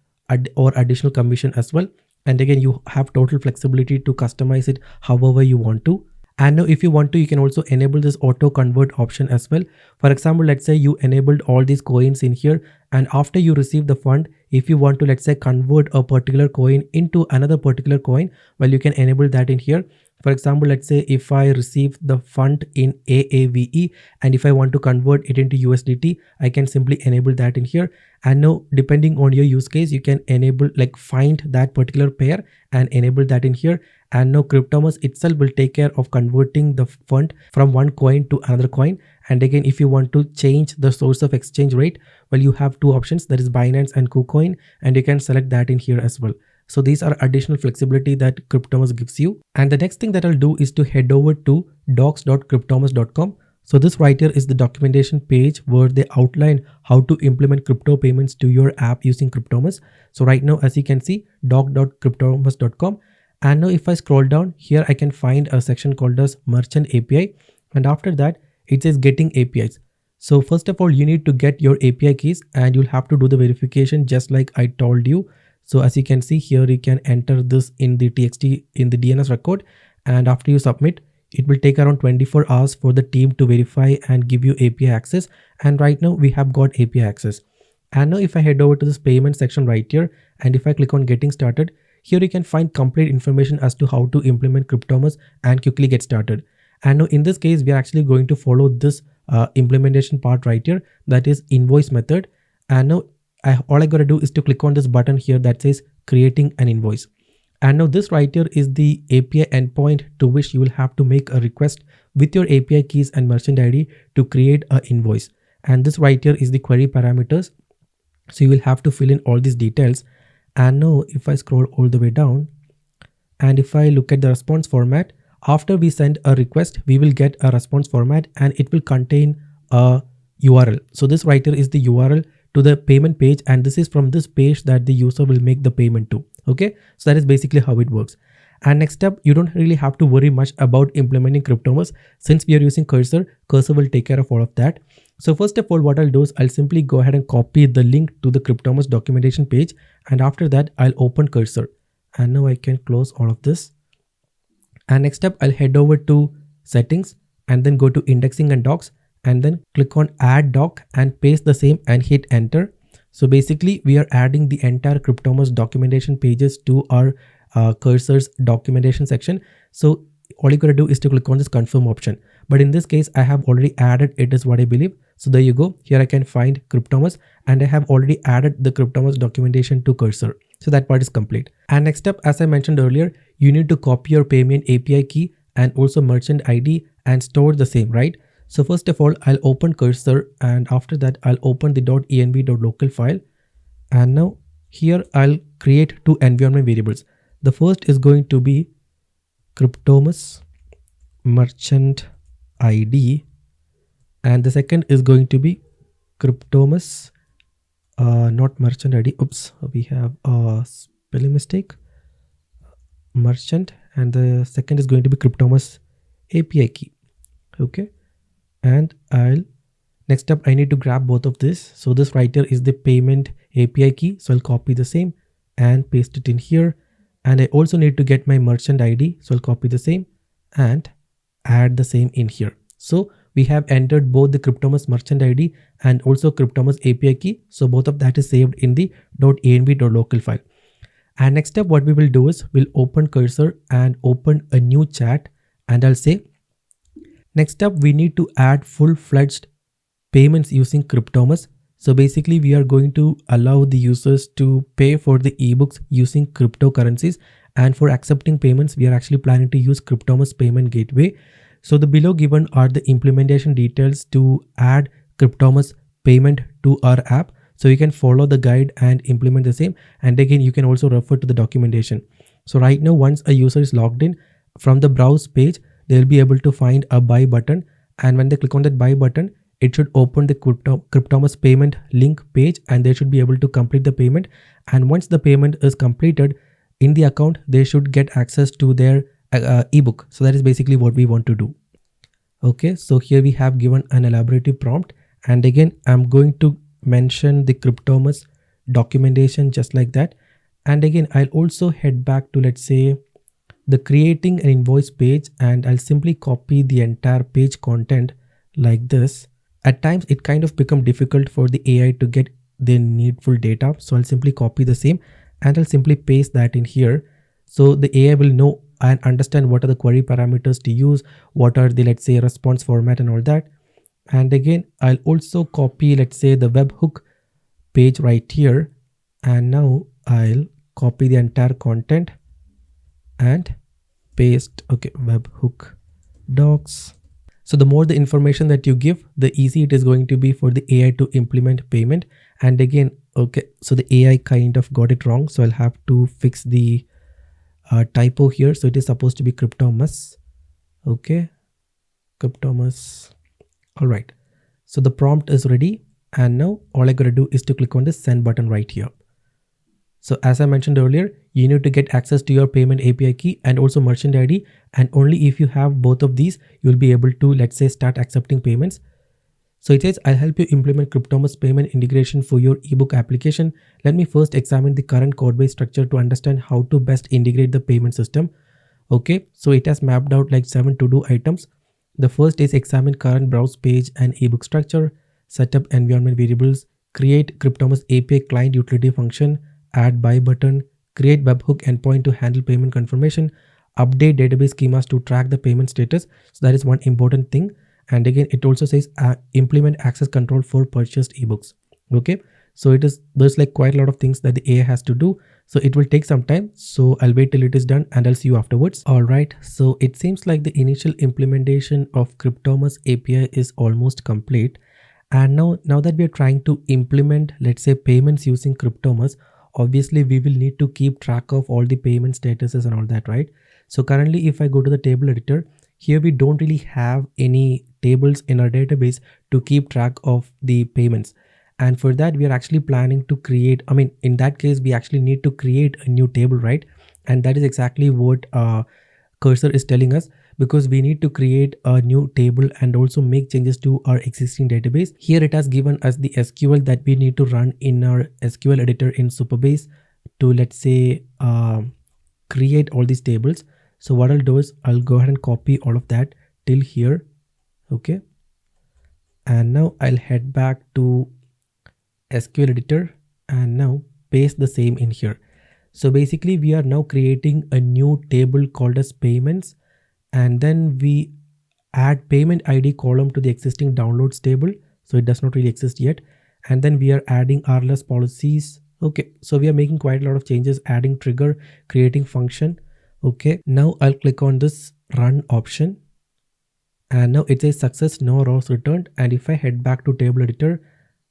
or additional commission as well. And again, you have total flexibility to customize it however you want to. And now if you want to, you can also enable this auto convert option as well. For example, let's say you enabled all these coins in here and after you receive the fund, if you want to, let's say, convert a particular coin into another particular coin, well, you can enable that in here. For example, let's say if I receive the fund in AAVE and if I want to convert it into USDT, I can simply enable that in here. And now depending on your use case, you can enable, like, find that particular pair and enable that in here. And now Cryptomus itself will take care of converting the fund from one coin to another coin. And again, if you want to change the source of exchange rate, well, you have two options, that is Binance and KuCoin, and you can select that in here as well. So these are additional flexibility that Cryptomus gives you. And the next thing that I'll do is to head over to docs.cryptomus.com. So this right here is the documentation page where they outline how to implement crypto payments to your app using Cryptomus. So right now, as you can see, doc.cryptomus.com. And now if I scroll down here, I can find a section called as Merchant API. And after that, it says Getting APIs. So first of all, you need to get your API keys and you'll have to do the verification just like I told you. So as you can see here, you can enter this in the TXT in the DNS record. And after you submit, it will take around 24 hours for the team to verify and give you API access. And right now we have got API access. And now if I head over to this payment section right here, and if I click on Getting Started, here you can find complete information as to how to implement Cryptomus and quickly get started. And now in this case, we are actually going to follow this implementation part right here, that is invoice method. And now all I gotta do is to click on this button here that says creating an invoice. And now this right here is the API endpoint to which you will have to make a request with your API keys and merchant ID to create an invoice. And this right here is the query parameters. So you will have to fill in all these details. And now if I scroll all the way down, and if I look at the response format, after we send a request, we will get a response format and it will contain a URL. So this right here is the URL to the payment page, and this is from this page that the user will make the payment to. Okay, so that is basically how it works. And next up, you don't really have to worry much about implementing Cryptomus since we are using Cursor. Cursor will take care of all of that. So first of all, what I'll do is I'll simply go ahead and copy the link to the Cryptomus documentation page, and after that I'll open Cursor. And now I can close all of this. And next up, I'll head over to settings and then go to indexing and docs, and then click on add doc and paste the same and hit enter. So basically we are adding the entire Cryptomus documentation pages to our Cursor's documentation section. So all you gotta do is to click on this confirm option. But in this case, I have already added it is what I believe. So there you go. Here I can find Cryptomus and I have already added the Cryptomus documentation to Cursor. So that part is complete. And next up, as I mentioned earlier, you need to copy your payment API key and also merchant ID and store the same, right? So first of all, I'll open Cursor, and after that I'll open the .env.local file. And now here I'll create two environment variables. The first is going to be Cryptomus merchant ID, and the second is going to be Cryptomus not merchant ID. Oops, we have a spelling mistake. Merchant, and the second is going to be Cryptomus API key. Okay, and next up I need to grab both of this. So this right here is the payment API key. So I'll copy the same and paste it in here. And I also need to get my merchant ID. So I'll copy the same and add the same in here. So we have entered both the Cryptomus merchant ID and also Cryptomus API key. So both of that is saved in the .env.local file. And next up, what we will do is we'll open Cursor and open a new chat, and I'll say, next up, we need to add full-fledged payments using Cryptomus. So basically we are going to allow the users to pay for the ebooks using cryptocurrencies, and for accepting payments, we are actually planning to use Cryptomus payment gateway. So the below given are the implementation details to add Cryptomus payment to our app. So you can follow the guide and implement the same. And again, you can also refer to the documentation. So right now, once a user is logged in, from the browse page, they'll be able to find a buy button. And when they click on that buy button, it should open the Cryptomus payment link page, and they should be able to complete the payment. And once the payment is completed in the account, they should get access to their ebook. So that is basically what we want to do. Okay, so here we have given an elaborative prompt. And again, I'm going to mention the Cryptomus documentation just like that. And again, I'll also head back to, let's say, the creating an invoice page, and I'll simply copy the entire page content like this. At times it kind of become difficult for the AI to get the needful data. So I'll simply copy the same and I'll simply paste that in here. So the AI will know and understand what are the query parameters to use, what are the, let's say, response format and all that. And again, I'll also copy, let's say, the webhook page right here. And now I'll copy the entire content and paste. Okay, webhook docs. So the more the information that you give, the easy it is going to be for the AI to implement payment. And again, okay, so the AI kind of got it wrong. So I'll have to fix the typo here. So it is supposed to be Cryptomus. Okay, Cryptomus. All right. So the prompt is ready. And now all I gotta do is to click on the send button right here. So as I mentioned earlier, you need to get access to your payment API key and also merchant ID. And only if you have both of these, you'll be able to, let's say, start accepting payments. So it says, I'll help you implement Cryptomus payment integration for your ebook application. Let me first examine the current code base structure to understand how to best integrate the payment system. Okay, so it has mapped out like 7 to-do items. The first is examine current browse page and ebook structure, set up environment variables, create Cryptomus API client utility function, add buy button, create webhook endpoint to handle payment confirmation, update database schemas to track the payment status. So that is one important thing. And again, it also says implement access control for purchased ebooks. Okay, so there's like quite a lot of things that the AI has to do. So it will take some time. So I'll wait till it is done and I'll see you afterwards. All right, so it seems like the initial implementation of Cryptomus API is almost complete. And now that we are trying to implement, let's say, payments using Cryptomus, obviously we will need to keep track of all the payment statuses and all that, right? So currently, if I go to the table editor, here we don't really have any tables in our database to keep track of the payments. And for that, we are actually planning to create, in that case, we actually need to create a new table, right? And that is exactly what Cursor is telling us, because we need to create a new table and also make changes to our existing database. Here it has given us the SQL that we need to run in our SQL editor in Superbase to, let's say, create all these tables. So what I'll do is I'll go ahead and copy all of that till here. Okay. And now I'll head back to SQL editor and now paste the same in here. So basically we are now creating a new table called as payments, and then we add payment ID column to the existing downloads table. So it does not really exist yet. And then we are adding RLS policies. Okay, so we are making quite a lot of changes, adding trigger, creating function. Okay, now I'll click on this run option. And now it says success, no rows returned. And if I head back to table editor,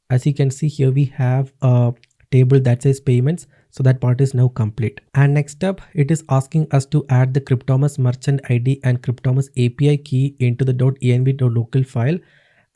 as you can see here, we have a table that says payments. So that part is now complete. And next up, it is asking us to add the Cryptomus merchant ID and Cryptomus API key into the .env.local file.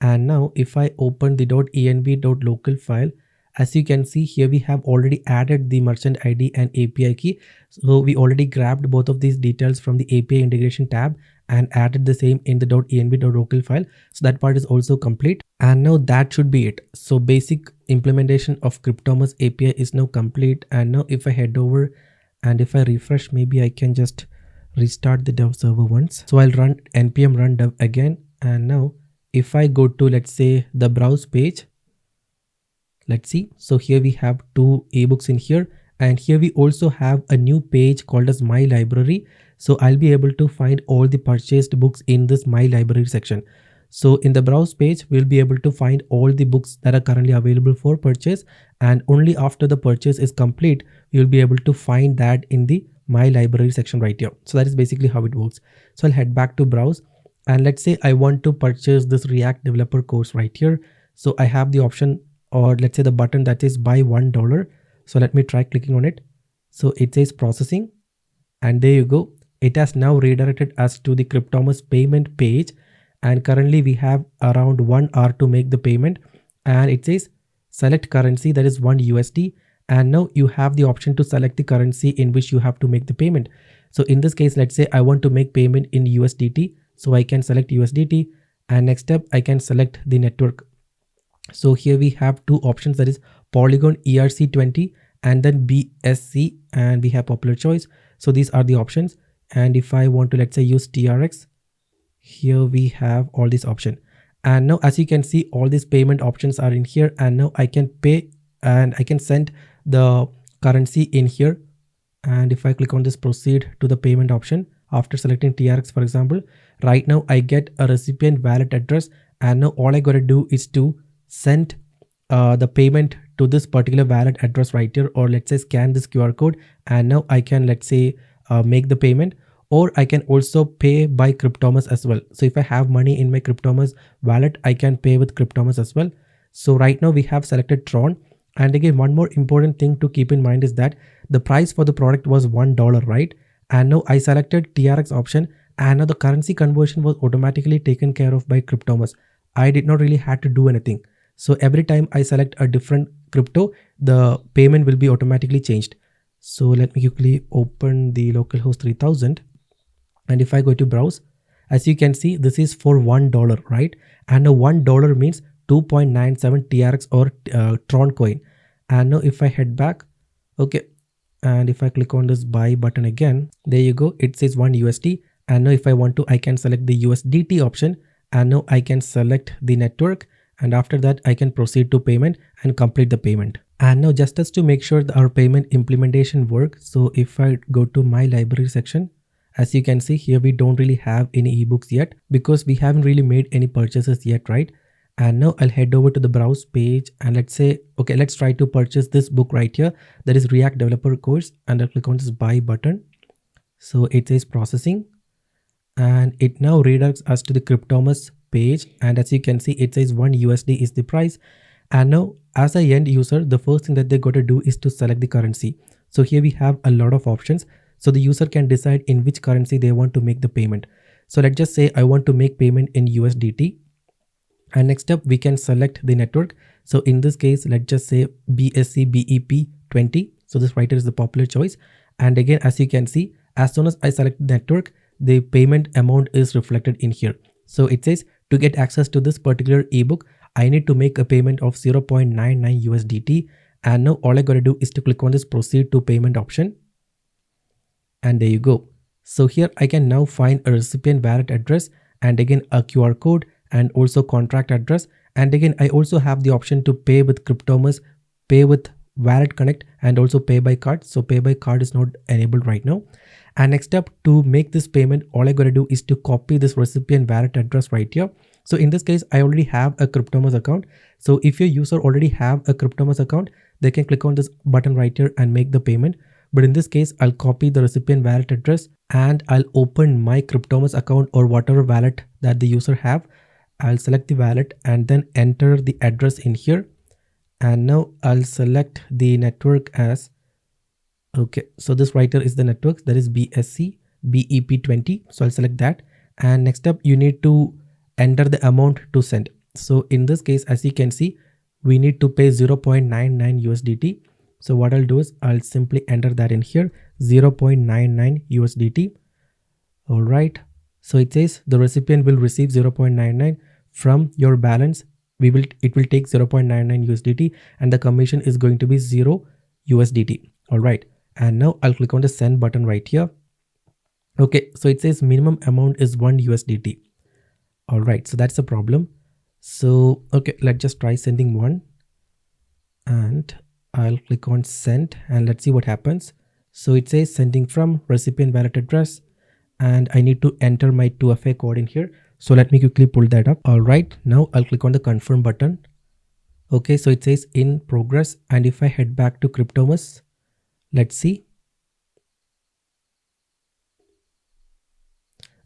And now if I open the .env.local file, as you can see here, we have already added the merchant ID and API key. So we already grabbed both of these details from the API integration tab and added the same in the .env.local file. So that part is also complete. And now that should be it. So basic implementation of Cryptomus API is now complete. And now if I head over and if I refresh, maybe I can just restart the dev server once. So I'll run npm run dev again. And now if I go to, let's say, the browse page, let's see. So here we have 2 ebooks in here. And here we also have a new page called as my library. So I'll be able to find all the purchased books in this my library section. So in the browse page, we'll be able to find all the books that are currently available for purchase. And only after the purchase is complete, you'll be able to find that in the my library section right here. So that is basically how it works. So I'll head back to browse. And let's say I want to purchase this React developer course right here. So I have the option, or let's say the button that says buy $1. So let me try clicking on it. So it says processing, and there you go. It has now redirected us to the Cryptomus payment page. And currently we have around 1 hour to make the payment. And it says select currency, that is 1 USD. And now you have the option to select the currency in which you have to make the payment. So in this case, let's say I want to make payment in USDT. So I can select USDT. And next step, I can select the network. So here we have 2 options, that is Polygon ERC20 and then BSC, and we have popular choice. So these are the options. And if I want to, let's say, use TRX, here we have all these options. And now as you can see, all these payment options are in here. And now I can pay and I can send the currency in here. And if I click on this proceed to the payment option, after selecting TRX, for example, right now I get a recipient wallet address, and now all I gotta do is to send the payment to this particular wallet address right here, or let's say scan this QR code, and now I can, let's say, make the payment. Or I can also pay by Cryptomus as well. So if I have money in my Cryptomus wallet, I can pay with Cryptomus as well. So right now we have selected Tron. And again, one more important thing to keep in mind is that the price for the product was $1, right? And now I selected TRX option, and now the currency conversion was automatically taken care of by Cryptomus. I did not really had to do anything. So every time I select a different crypto, the payment will be automatically changed. So let me quickly open the localhost 3000. And if I go to browse, as you can see, this is for $1, right? And now $1 means 2.97 TRX or Tron coin. And now if I head back, okay, and if I click on this buy button again, there you go, it says 1 USD. And now if I want to, I can select the USDT option, and now I can select the network, and after that I can proceed to payment and complete the payment. And now just as to make sure that our payment implementation works, so if I go to my library section, as you can see here, we don't really have any ebooks yet because we haven't really made any purchases yet, right? And now I'll head over to the browse page, and let's say, okay, let's try to purchase this book right here. That is React Developer Course, and I'll click on this buy button. So it says processing, and it now redirects us to the Cryptomus page. And as you can see, it says 1 USD is the price. And now as a end user, the first thing that they got to do is to select the currency. So here we have a lot of options. So the user can decide in which currency they want to make the payment. So let's just say I want to make payment in USDT. And next up, we can select the network. So in this case, let's just say BSC BEP20. So this right here is the popular choice. And again, as you can see, as soon as I select the network, the payment amount is reflected in here. So it says to get access to this particular ebook, I need to make a payment of 0.99 USDT. And now all I got to do is to click on this proceed to payment option. And there you go. So here I can now find a recipient wallet address, and again a QR code, and also contract address. And again, I also have the option to pay with Cryptomus, pay with Wallet Connect, and also pay by card. So pay by card is not enabled right now. And next up, to make this payment, all I gotta do is to copy this recipient wallet address right here. So in this case, I already have a Cryptomus account. So if your user already have a Cryptomus account, they can click on this button right here and make the payment. But in this case, I'll copy the recipient wallet address, and I'll open my Cryptomus account or whatever wallet that the user have. I'll select the wallet and then enter the address in here. And now I'll select the network as, okay, so this right here is the network, that is BSC BEP20. So I'll select that. And next up, you need to enter the amount to send. So in this case, as you can see, we need to pay 0.99 USDT. So what I'll do is I'll simply enter that in here, 0.99 USDT. All right. So it says the recipient will receive 0.99 from your balance. It will take 0.99 USDT, and the commission is going to be 0 USDT. All right. And now I'll click on the send button right here. Okay. So it says minimum amount is 1 USDT. All right. So that's the problem. So, okay, let's just try sending one, and I'll click on send, and let's see what happens. So it says sending from recipient wallet address, and I need to enter my 2FA code in here. So let me quickly pull that up. All right, now I'll click on the confirm button. Okay, so it says in progress. And if I head back to Cryptomus, let's see.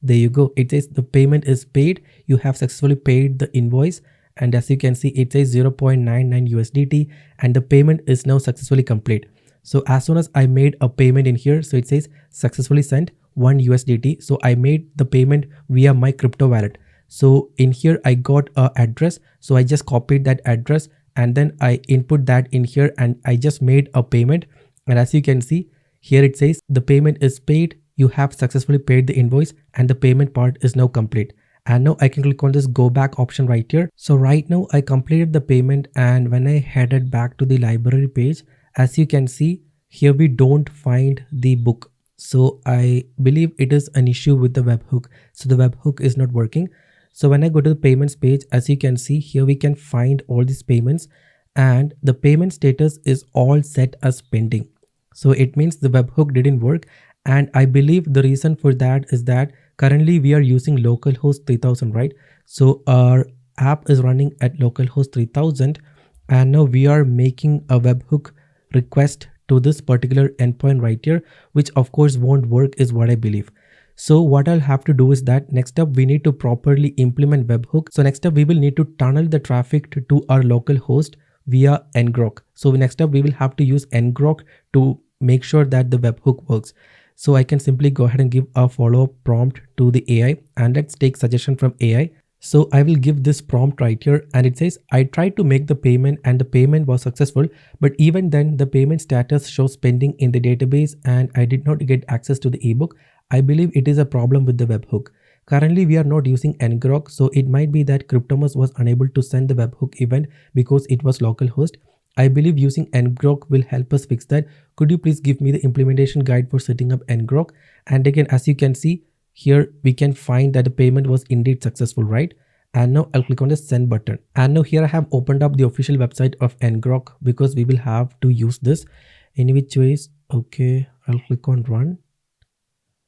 There you go. It says the payment is paid. You have successfully paid the invoice. And as you can see, it says 0.99 USDT, and the payment is now successfully complete. So as soon as I made a payment in here, so it says successfully sent 1 USDT. So I made the payment via my crypto wallet. So in here, I got a address. So I just copied that address, and then I input that in here, and I just made a payment. And as you can see here, it says the payment is paid. You have successfully paid the invoice, and the payment part is now complete. And now I can click on this go back option right here. So right now I completed the payment, and when I headed back to the library page, as you can see here, we don't find the book. So I believe it is an issue with the webhook. So the webhook is not working. So when I go to the payments page, as you can see here, we can find all these payments, and the payment status is all set as pending. So it means the webhook didn't work, And I believe the reason for that is that currently we are using localhost 3000, right? So our app is running at localhost 3000, and now we are making a webhook request to this particular endpoint right here, which of course won't work is what I believe. So what I'll have to do is that next up we need to properly implement webhook. So next up we will need to tunnel the traffic to our local host via ngrok. So next up we will have to use ngrok to make sure that the webhook works. So I can simply go ahead and give a follow-up prompt to the AI, and let's take suggestion from AI. So I will give this prompt right here, and it says, I tried to make the payment and the payment was successful, but even then the payment status shows pending in the database and I did not get access to the ebook. I believe it is a problem with the webhook. Currently we are not using ngrok, so it might be that Cryptomus was unable to send the webhook event because it was localhost. I believe using ngrok will help us fix that. Could you please give me the implementation guide for setting up ngrok? And again, as you can see here, we can find that the payment was indeed successful, right? And now I'll click on the send button. And now here I have opened up the official website of ngrok because we will have to use this in which ways. Okay, I'll click on run.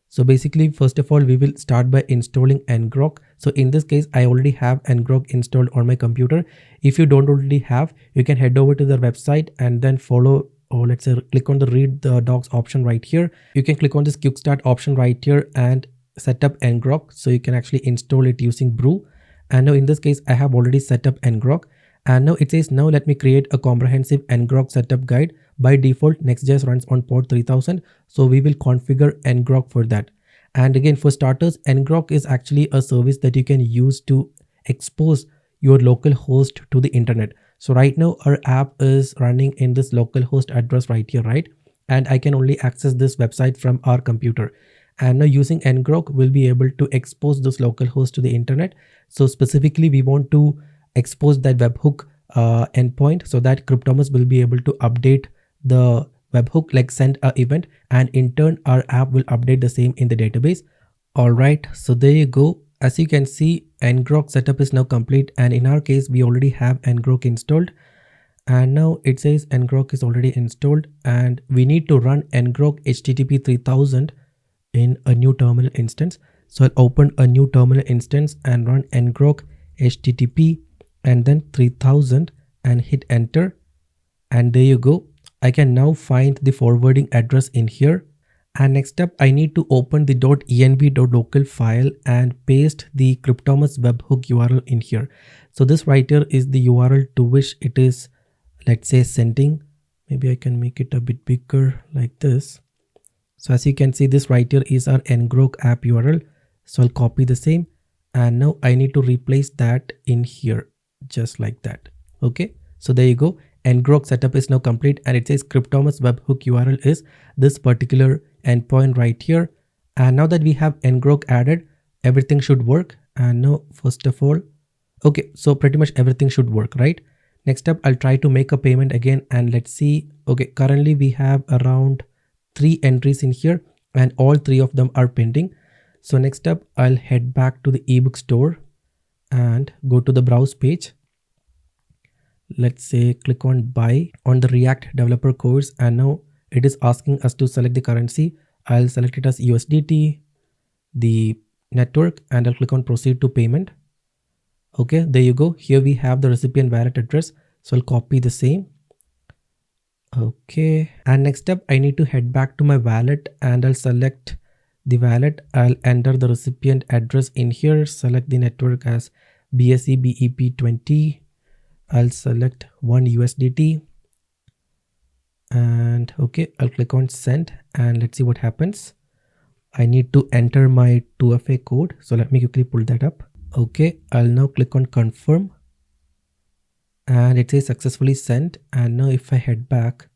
So basically, first of all, we will start by installing ngrok. So in this case, I already have ngrok installed on my computer. If you don't already have, you can head over to their website and then follow, or let's say click on the read the docs option right here. You can click on this quick start option right here and set up ngrok. So you can actually install it using brew. And now in this case, I have already set up ngrok. And now it says, now let me create a comprehensive ngrok setup guide. By default, Next.js runs on port 3000. So we will configure ngrok for that. And again, for starters, ngrok is actually a service that you can use to expose your local host to the internet. So right now our app is running in this localhost address right here, right? And I can only access this website from our computer. And now using ngrok, we'll be able to expose this localhost to the internet. So specifically, we want to expose that webhook endpoint so that Cryptomus will be able to update the webhook, like send a event, and in turn our app will update the same in the database. All right, so there you go. As you can see, ngrok setup is now complete, and in our case we already have ngrok installed. And now it says ngrok is already installed, and we need to run ngrok http 3000 in a new terminal instance. So I'll open a new terminal instance and run ngrok http and then 3000 and hit enter. And there you go. I can now find the forwarding address in here. And next up, I need to open the .env.local file and paste the Cryptomus webhook URL in here. So this right here is the URL to which it is, let's say, sending. Maybe I can make it a bit bigger like this. So as you can see, this right here is our ngrok app URL. So I'll copy the same. And now I need to replace that in here, just like that. Okay, so there you go. Ngrok setup is now complete, and it says Cryptomus webhook URL is this particular endpoint right here. And now that we have ngrok added, everything should work. And now, first of all, okay, so pretty much everything should work, right? Next up, I'll try to make a payment again, and let's see. Okay, currently we have around 3 entries in here, and all 3 of them are pending. So next up, I'll head back to the ebook store and go to the browse page. Let's say click on buy on the React developer course, and now it is asking us to select the currency. I'll select it as USDT, the network, and I'll click on proceed to payment. Okay, there you go. Here we have the recipient wallet address. So I'll copy the same. Okay, and next up I need to head back to my wallet and I'll select the wallet. I'll enter the recipient address in here, select the network as BSC BEP20. I'll select 1 USDT, and okay, I'll click on send and let's see what happens. I need to enter my 2FA code, so let me quickly pull that up. Okay, I'll now click on confirm and it says successfully sent. And now if I head back,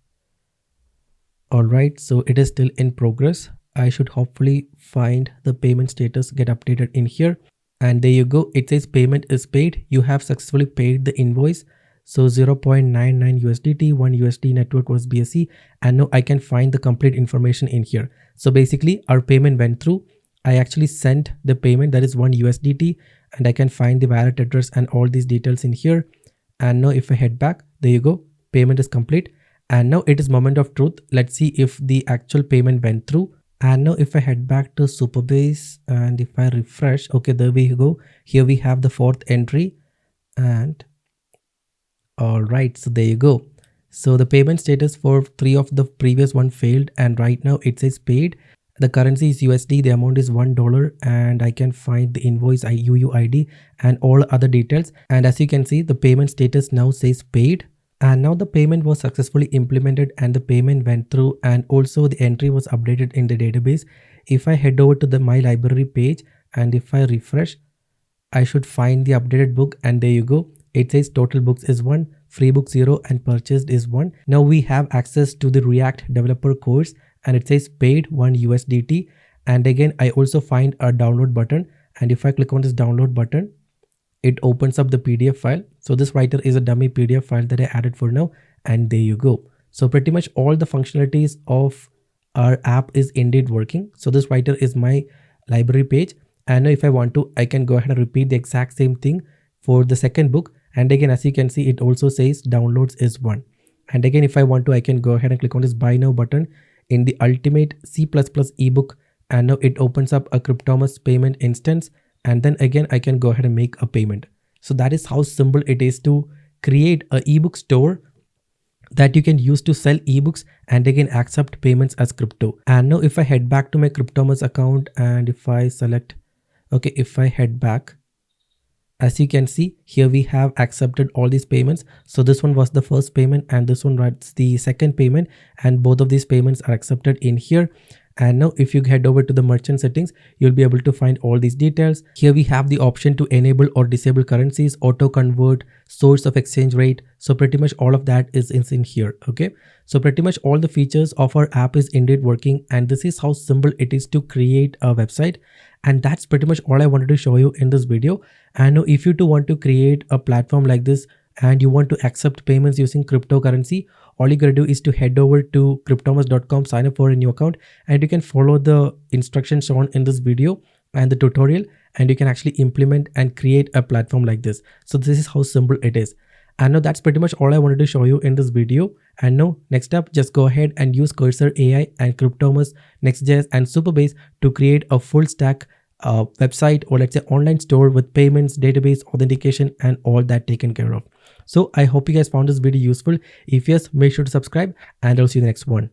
all right, so it is still in progress. I should hopefully find the payment status get updated in here. And there you go. It says payment is paid. You have successfully paid the invoice. So 0.99 USDT, 1 USD network was BSC. And now I can find the complete information in here. So basically our payment went through. I actually sent the payment, that is 1 USDT, and I can find the wallet address and all these details in here. And now if I head back, there you go. Payment is complete. And now it is moment of truth. Let's see if the actual payment went through. And now if I head back to Superbase and if I refresh, okay, there we go. Here we have the fourth entry. And all right, so there you go. So the payment status for 3 of the previous one failed, and right now it says paid. The currency is USD, the amount is $1, and I can find the invoice UUID and all other details. And as you can see, the payment status now says paid. And now the payment was successfully implemented and the payment went through, and also the entry was updated in the database. If I head over to the My Library page and if I refresh, I should find the updated book, and there you go. It says total books is 1, free book 0, and purchased is 1. Now we have access to the React developer course, and it says paid 1 USDT. And again, I also find a download button, and if I click on this download button, it opens up the PDF file. So this writer is a dummy PDF file that I added for now, and there you go. So pretty much all the functionalities of our app is indeed working. So this writer is my library page, and now if I want to, I can go ahead and repeat the exact same thing for the second book. And again, as you can see, it also says downloads is 1. And again, if I want to, I can go ahead and click on this buy now button in the ultimate C++ ebook, and now it opens up a Cryptomus payment instance, and then again I can go ahead and make a payment. So that is how simple it is to create a ebook store that you can use to sell ebooks and again accept payments as crypto. And now if I head back to my Cryptomus account and if I select, okay, if I head back, as you can see here, we have accepted all these payments. So this one was the first payment and this one was the second payment, and both of these payments are accepted in here. And now if you head over to the merchant settings, you'll be able to find all these details. Here we have the option to enable or disable currencies, auto convert, source of exchange rate. So pretty much all of that is in here. Okay, so pretty much all the features of our app is indeed working, and this is how simple it is to create a website. And that's pretty much all I wanted to show you in this video. And now if you too want to create a platform like this and you want to accept payments using cryptocurrency, all you gotta do is to head over to cryptomus.com, sign up for a new account, and you can follow the instructions shown in this video and the tutorial, and you can actually implement and create a platform like this. So this is how simple it is. And now that's pretty much all I wanted to show you in this video. And now next up, just go ahead and use Cursor AI and Cryptomus, Next.js and Superbase to create a full stack website, or let's say online store with payments, database, authentication, and all that taken care of. So I hope you guys found this video useful. If yes, make sure to subscribe, and I'll see you in the next one.